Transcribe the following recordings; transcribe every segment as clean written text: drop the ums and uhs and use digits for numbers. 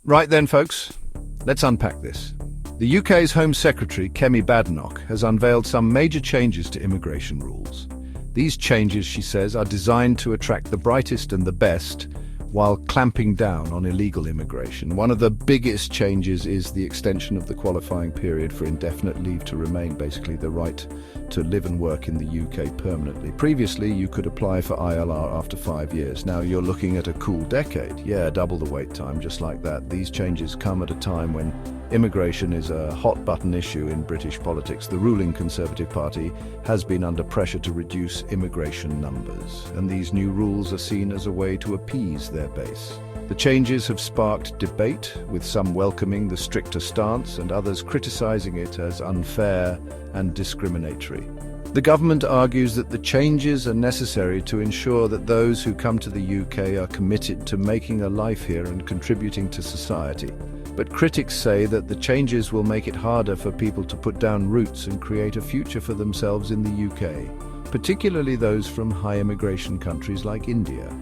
Right then, folks, let's unpack this. The UK's Home Secretary, Kemi Badenoch, has unveiled some major changes to immigration rules. These changes, she says, are designed to attract the brightest and the best, while clamping down on illegal immigration. One of the biggest changes is the extension of the qualifying period for indefinite leave to remain, basically the right to live and work in the UK permanently. Previously, you could apply for ILR after 5 years. Now you're looking at a cool decade. Yeah, double the wait time, just like that. These changes come at a time when immigration is a hot-button issue in British politics. The ruling Conservative Party has been under pressure to reduce immigration numbers, and these new rules are seen as a way to appease their base. The changes have sparked debate, with some welcoming the stricter stance and others criticising it as unfair and discriminatory. The government argues that the changes are necessary to ensure that those who come to the UK are committed to making a life here and contributing to society. But critics say that the changes will make it harder for people to put down roots and create a future for themselves in the UK, particularly those from high immigration countries like India.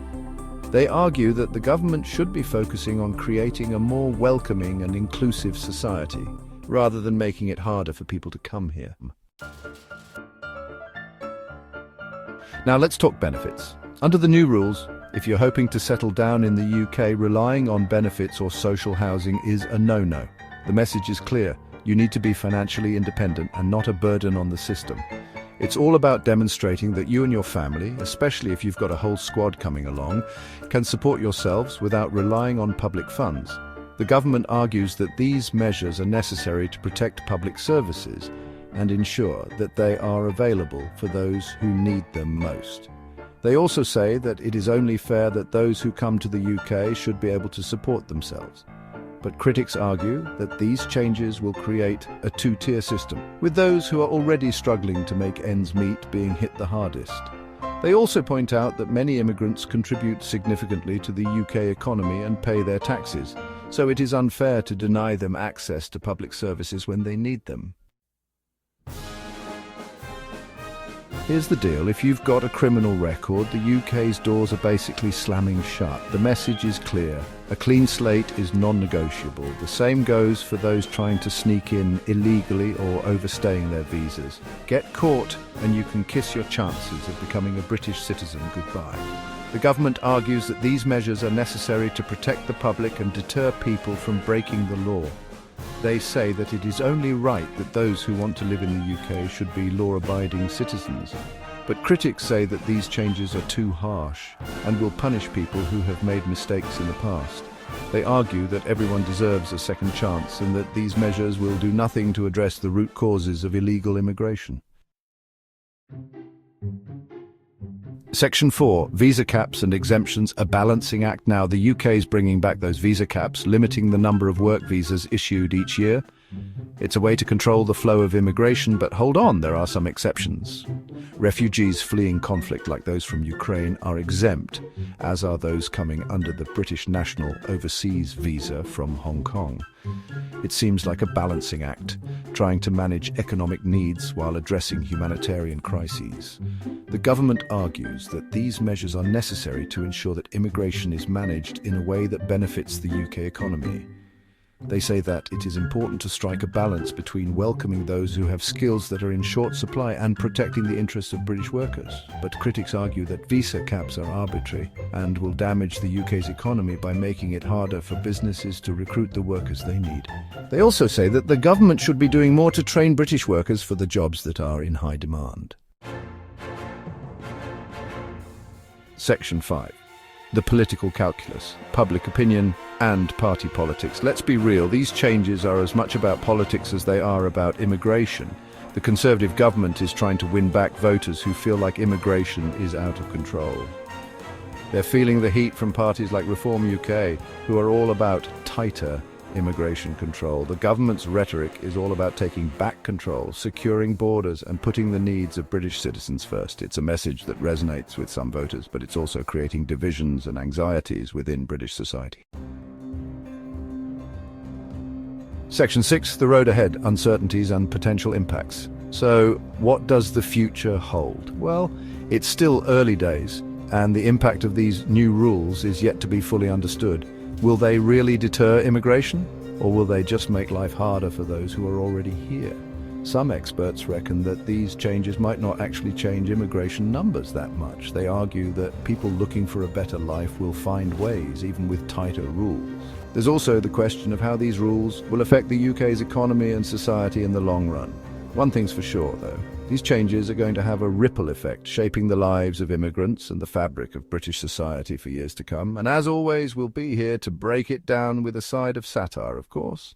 They argue that the government should be focusing on creating a more welcoming and inclusive society, rather than making it harder for people to come here. Now let's talk benefits. Under the new rules, if you're hoping to settle down in the UK, relying on benefits or social housing is a no-no. The message is clear. You need to be financially independent and not a burden on the system. It's all about demonstrating that you and your family, especially if you've got a whole squad coming along, can support yourselves without relying on public funds. The government argues that these measures are necessary to protect public services and ensure that they are available for those who need them most. They also say that it is only fair that those who come to the UK should be able to support themselves. But critics argue that these changes will create a two-tier system, with those who are already struggling to make ends meet being hit the hardest. They also point out that many immigrants contribute significantly to the UK economy and pay their taxes, so it is unfair to deny them access to public services when they need them. Here's the deal, if you've got a criminal record, the UK's doors are basically slamming shut. The message is clear. A clean slate is non-negotiable. The same goes for those trying to sneak in illegally or overstaying their visas. Get caught and you can kiss your chances of becoming a British citizen goodbye. The government argues that these measures are necessary to protect the public and deter people from breaking the law. They say that it is only right that those who want to live in the UK should be law-abiding citizens. But critics say that these changes are too harsh and will punish people who have made mistakes in the past. They argue that everyone deserves a second chance and that these measures will do nothing to address the root causes of illegal immigration. Section 4. Visa caps and exemptions, a balancing act. Now, the UK is bringing back those visa caps, limiting the number of work visas issued each year. It's a way to control the flow of immigration, but hold on, there are some exceptions. Refugees fleeing conflict like those from Ukraine are exempt, as are those coming under the British National Overseas Visa from Hong Kong. It seems like a balancing act, trying to manage economic needs while addressing humanitarian crises. The government argues that these measures are necessary to ensure that immigration is managed in a way that benefits the UK economy. They say that it is important to strike a balance between welcoming those who have skills that are in short supply and protecting the interests of British workers. But critics argue that visa caps are arbitrary and will damage the UK's economy by making it harder for businesses to recruit the workers they need. They also say that the government should be doing more to train British workers for the jobs that are in high demand. Section 5. The political calculus, public opinion, and party politics. Let's be real, these changes are as much about politics as they are about immigration. The Conservative government is trying to win back voters who feel like immigration is out of control. They're feeling the heat from parties like Reform UK, who are all about tighter immigration control. The government's rhetoric is all about taking back control, securing borders, and putting the needs of British citizens first. It's a message that resonates with some voters, but it's also creating divisions and anxieties within British society. Section 6, the road ahead, uncertainties and potential impacts. So, what does the future hold? Well, it's still early days, and the impact of these new rules is yet to be fully understood. Will they really deter immigration, or will they just make life harder for those who are already here? Some experts reckon that these changes might not actually change immigration numbers that much. They argue that people looking for a better life will find ways, even with tighter rules. There's also the question of how these rules will affect the UK's economy and society in the long run. One thing's for sure, though. These changes are going to have a ripple effect, shaping the lives of immigrants and the fabric of British society for years to come. And as always, we'll be here to break it down with a side of satire, of course.